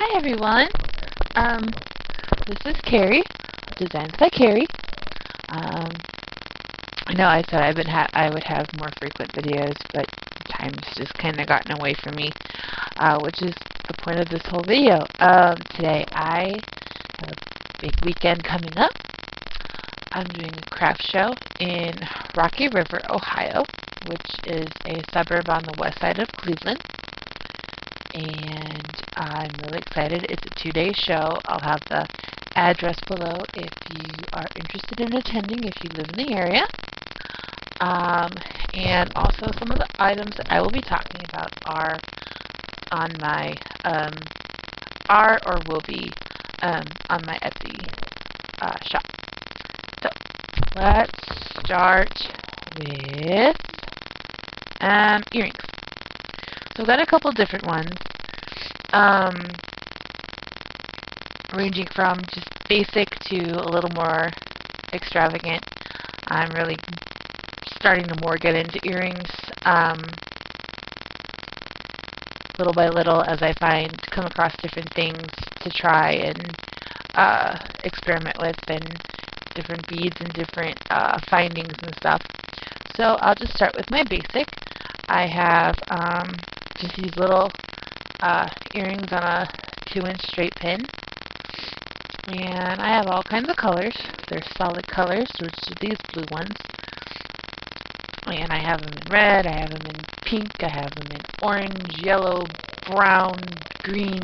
Hi everyone. This is Carrie, Designs by Carrie. I know I said I would have more frequent videos, but time's just kind of gotten away from me, which is the point of this whole video. Today I have a big weekend coming up. I'm doing a craft show in Rocky River, Ohio, which is a suburb on the west side of Cleveland. And I'm really excited. It's a 2-day show. I'll have the address below if you are interested in attending, if you live in the area. And also some of the items that I will be talking about are on my, will be on my Etsy shop. So let's start with earrings. So I've got a couple different ones, ranging from just basic to a little more extravagant. I'm really starting to more get into earrings, little by little, as I come across different things to try and experiment with, and different beads and different findings and stuff. So I'll just start with my basic. I have just these little earrings on a 2-inch straight pin, and I have all kinds of colors. They're solid colors, which are these blue ones, and I have them in red, I have them in pink, I have them in orange, yellow, brown, green,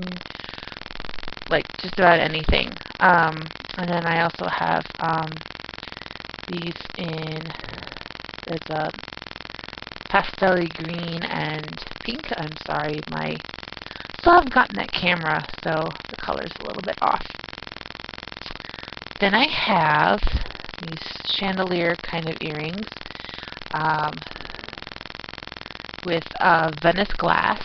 like just about anything. And then I also have these in, there's a pastel-y green and pink. I'm sorry, still haven't gotten that camera, so the color's a little bit off. Then I have these chandelier kind of earrings with Venice glass,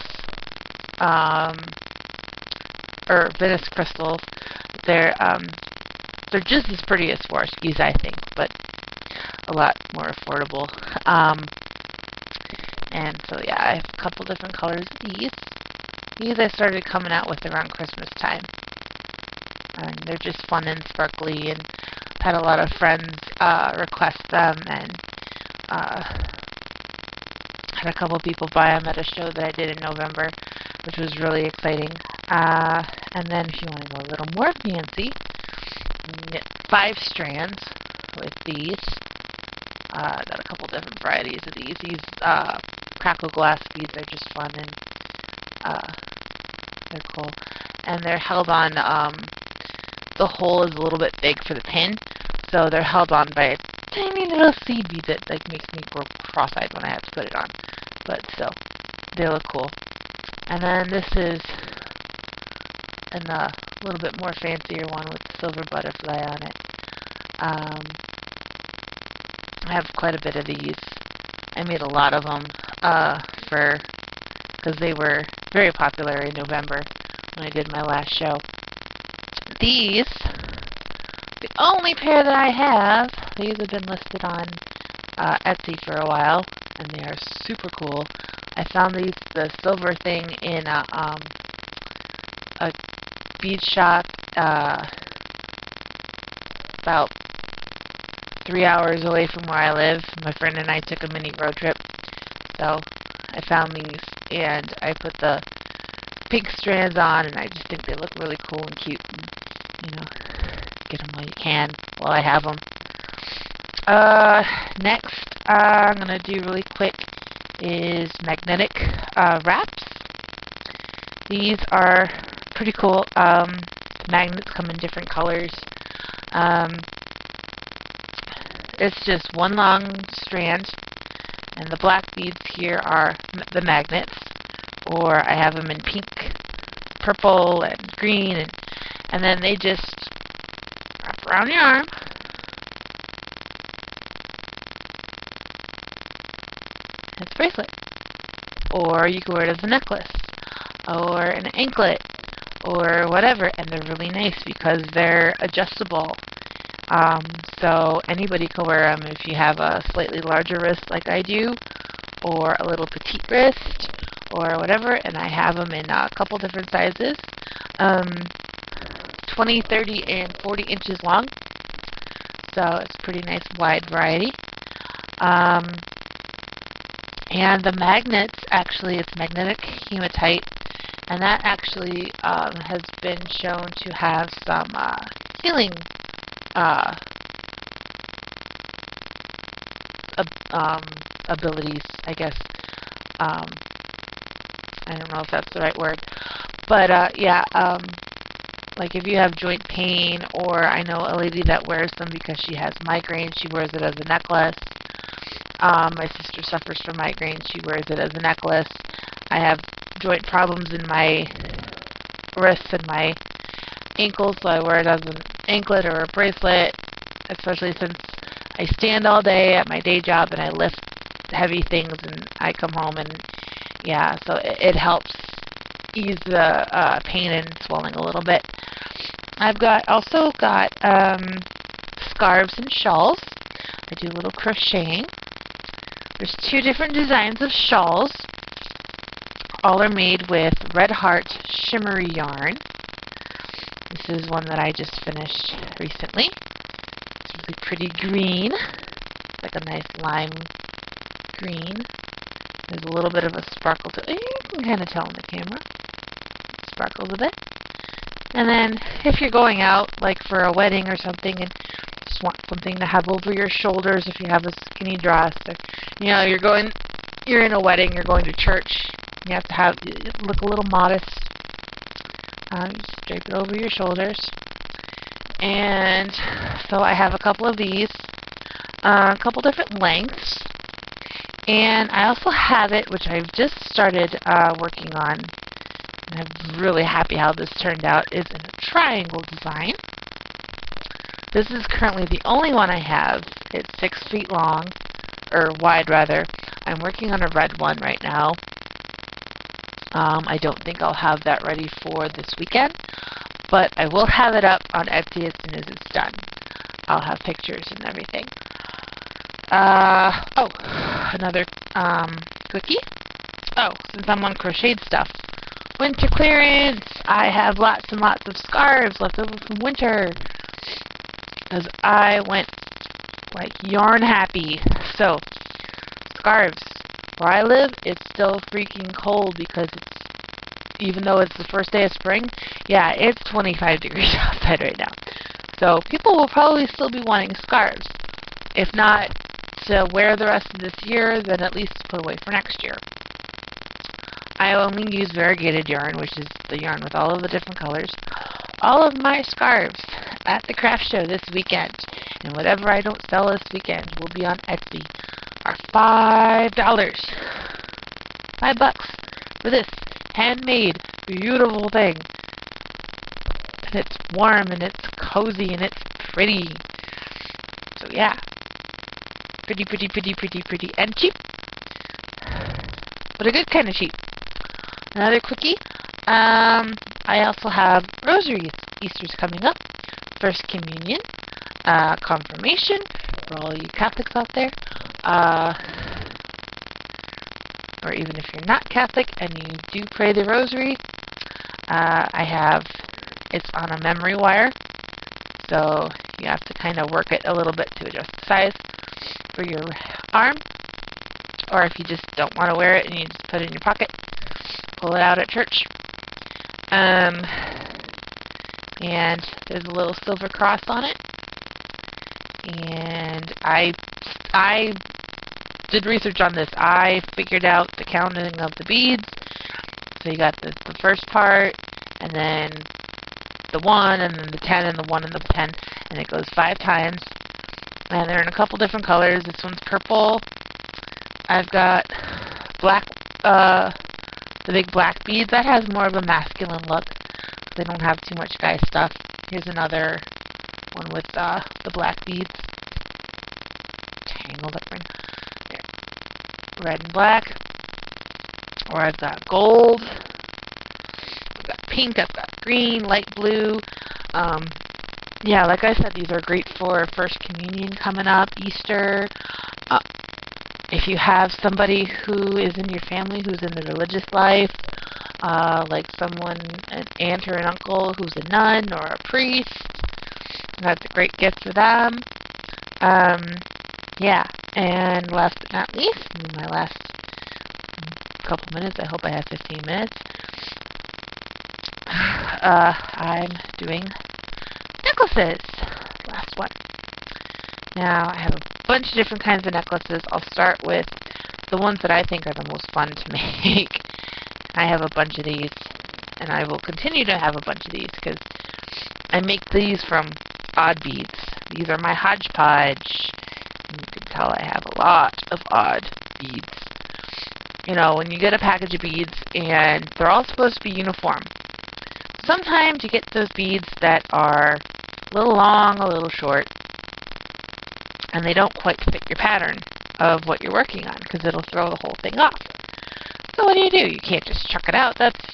or Venice crystals. They're just as pretty as Swarovskis, I think, but a lot more affordable. And so yeah, I have a couple different colors of these. These I started coming out with around Christmas time. And they're just fun and sparkly, and had a lot of friends request them, and had a couple people buy them at a show that I did in November, which was really exciting. And then if you want to go a little more fancy, you can get 5 strands with these. Got a couple different varieties of these. These crackle glass beads are just fun, and they're cool. And they're held on, the hole is a little bit big for the pin, so they're held on by a tiny little seed bead that like makes me go cross-eyed when I have to put it on. But still, they look cool. And then this is a little bit more fancier one with the silver butterfly on it. I have quite a bit of these. I made a lot of them because they were very popular in November when I did my last show. These, the only pair that I have, these have been listed on Etsy for a while, and they are super cool. I found the silver thing in a bead shop about 3 hours away from where I live. My friend and I took a mini road trip, so I found these, and I put the pink strands on, and I just think they look really cool and cute. And, get them while you can, while I have them. Next, I'm going to do really quick is magnetic wraps. These are pretty cool. The magnets come in different colors. It's just one long strand, and the black beads here are the magnets, or I have them in pink, purple, and green, and then they just wrap around your arm. It's a bracelet. Or you can wear it as a necklace, or an anklet, or whatever, and they're really nice because they're adjustable. So anybody can wear them if you have a slightly larger wrist like I do, or a little petite wrist, or whatever, and I have them in a couple different sizes. 20, 30, and 40 inches long. So it's a pretty nice wide variety. And the magnets, actually, it's magnetic hematite, and that actually has been shown to have some healing abilities, I guess. I don't know if that's the right word. But yeah, like if you have joint pain, or I know a lady that wears them because she has migraine, she wears it as a necklace. My sister suffers from migraine, she wears it as a necklace. I have joint problems in my wrists and my ankles, so I wear it as an anklet or a bracelet, especially since I stand all day at my day job and I lift heavy things, and I come home and yeah, so it helps ease the pain and swelling a little bit. I've also got scarves and shawls. I do a little crocheting. There's 2 different designs of shawls. All are made with Red Heart shimmery yarn. This is one that I just finished recently. It's really pretty green, like a nice lime green. There's a little bit of a sparkle to it. You can kind of tell in the camera. It sparkles a bit. And then if you're going out, like for a wedding or something, and just want something to have over your shoulders, if you have a skinny dress, or you're in a wedding, you're going to church, you have to look a little modest. Just drape it over your shoulders. And so I have a couple of these, a couple different lengths. And I also have it, which I've just started working on, and I'm really happy how this turned out, is in a triangle design. This is currently the only one I have. It's 6 feet long, or wide rather. I'm working on a red one right now. I don't think I'll have that ready for this weekend, but I will have it up on Etsy as soon as it's done. I'll have pictures and everything. Oh, another quickie. Oh, since I'm on crocheted stuff, winter clearance. I have lots and lots of scarves left over from winter, because I went like yarn happy. So scarves. Where I live, it's still freaking cold because even though it's the first day of spring, yeah, it's 25 degrees outside right now. So people will probably still be wanting scarves. If not to wear the rest of this year, then at least put away for next year. I only use variegated yarn, which is the yarn with all of the different colors. All of my scarves at the craft show this weekend, and whatever I don't sell this weekend will be on Etsy, are $5. $5 for this handmade, beautiful thing. And it's warm, and it's cozy, and it's pretty. So yeah. Pretty, pretty, pretty, pretty, pretty, and cheap. But a good kind of cheap. Another quickie. I also have rosaries. Easter's coming up. First Communion. Confirmation for all you Catholics out there. Or even if you're not Catholic and you do pray the rosary, it's on a memory wire. So you have to kind of work it a little bit to adjust the size for your arm, or if you just don't want to wear it and you just put it in your pocket, pull it out at church. And there's a little silver cross on it. And I did research on this. I figured out the counting of the beads. So you got the first part, and then the 1, and then the 10, and the 1, and the 10, and it goes 5 times. And they're in a couple different colors. This one's purple. I've got black, the big black beads. That has more of a masculine look. They don't have too much guy stuff. Here's another one with the black beads. Tangled up right there. Red and black. Or I've got gold. I've got pink. I've got green, light blue. Yeah, like I said, these are great for First Communion coming up, Easter. If you have somebody who is in your family who's in the religious life, like someone, an aunt or an uncle who's a nun or a priest. That's a great gift for them. Yeah, and last but not least, in my last couple minutes, I hope I have 15 minutes, I'm doing necklaces. Last one. Now, I have a bunch of different kinds of necklaces. I'll start with the ones that I think are the most fun to make. I have a bunch of these, and I will continue to have a bunch of these because I make these from odd beads. These are my hodgepodge. You can tell I have a lot of odd beads. You know, when you get a package of beads and they're all supposed to be uniform, sometimes you get those beads that are a little long, a little short, and they don't quite fit your pattern of what you're working on because it'll throw the whole thing off. So what do? You can't just chuck it out. That's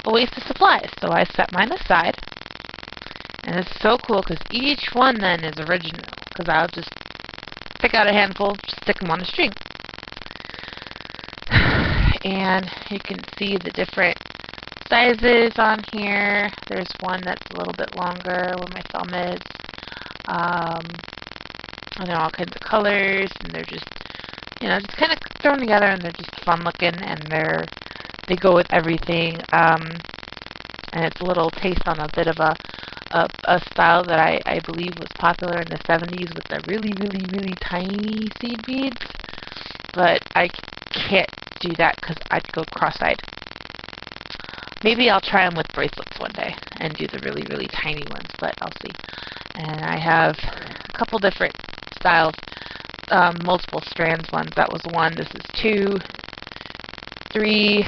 a waste of supplies. So I set mine aside. And it's so cool because each one then is original. Because I'll just pick out a handful, stick them on a string. And you can see the different sizes on here. There's one that's a little bit longer where my thumb is. And they're all kinds of colors, and they're just, you know, just kind of thrown together, and they're just fun looking, and they go with everything. And it's a little taste on a bit of a style that I believe was popular in the 70s with the really, really, really tiny seed beads. But I can't do that because I'd go cross-eyed. Maybe I'll try them with bracelets one day and do the really, really tiny ones, but I'll see. And I have a couple different styles, multiple strands ones. That was one. This is 2, 3,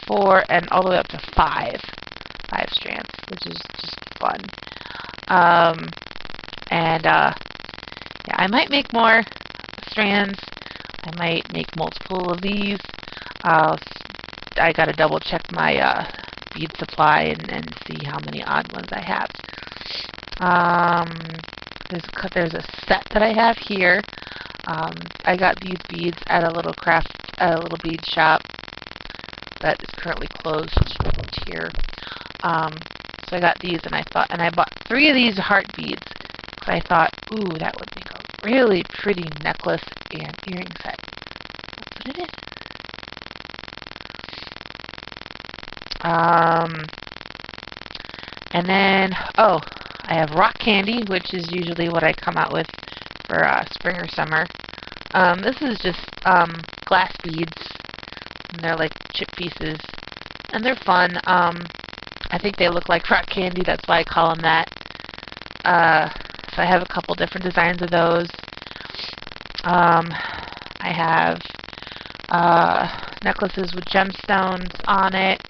4, and all the way up to 5 strands, which is just fun. Yeah, I might make more strands. I might make multiple of these. I gotta double check my bead supply and see how many odd ones I have. There's a set that I have here. I got these beads at a little bead shop that is currently closed here. So I got these, and I bought 3 of these heart beads because I thought, ooh, that would make a really pretty necklace and earring set. That's what it is. And then, I have rock candy, which is usually what I come out with for spring or summer. This is just glass beads, and they're like chip pieces, and they're fun. I think they look like rock candy, that's why I call them that. So I have a couple different designs of those. I have necklaces with gemstones on it.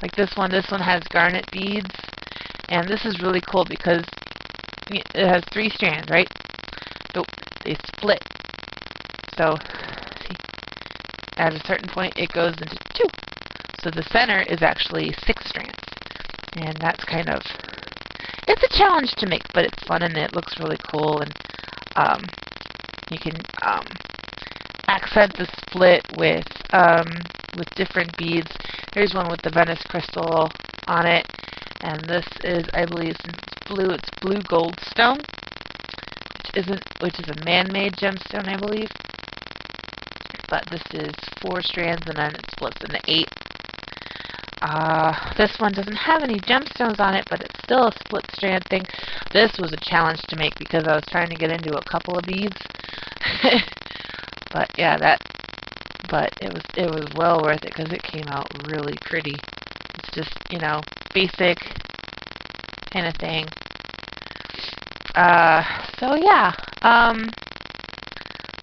Like this one has garnet beads, and this is really cool because it has 3 strands, right? But they split. So, see, at a certain point it goes into 2. So the center is actually 6 strands, and that's kind of, it's a challenge to make, but it's fun and it looks really cool, and you can accent the split with different beads. Here's one with the Venice crystal on it, and this is, I believe, since it's blue, it's blue goldstone, which is a man-made gemstone, I believe. But this is 4 strands, and then it splits into 8. This one doesn't have any gemstones on it, but it's still a split strand thing. This was a challenge to make because I was trying to get into a couple of beads. But yeah, but it was well worth it because it came out really pretty. It's just, you know, basic kind of thing. So yeah,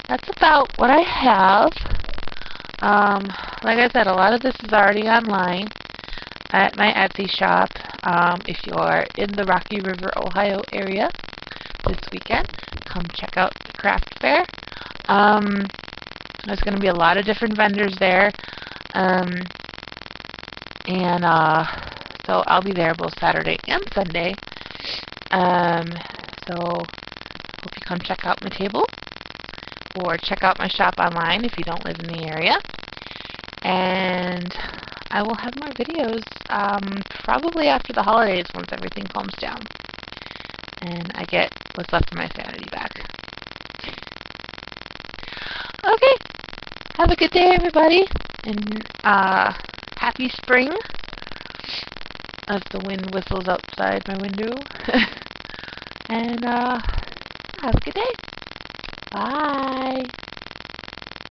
that's about what I have. Like I said, a lot of this is already online at my Etsy shop. If you are in the Rocky River, Ohio area this weekend, come check out the craft fair. There's going to be a lot of different vendors there. So I'll be there both Saturday and Sunday. So hope you come check out my table or check out my shop online if you don't live in the area. And I will have more videos probably after the holidays once everything calms down and I get what's left of my sanity back. Okay, have a good day, everybody, and happy spring as the wind whistles outside my window. And have a good day. Bye.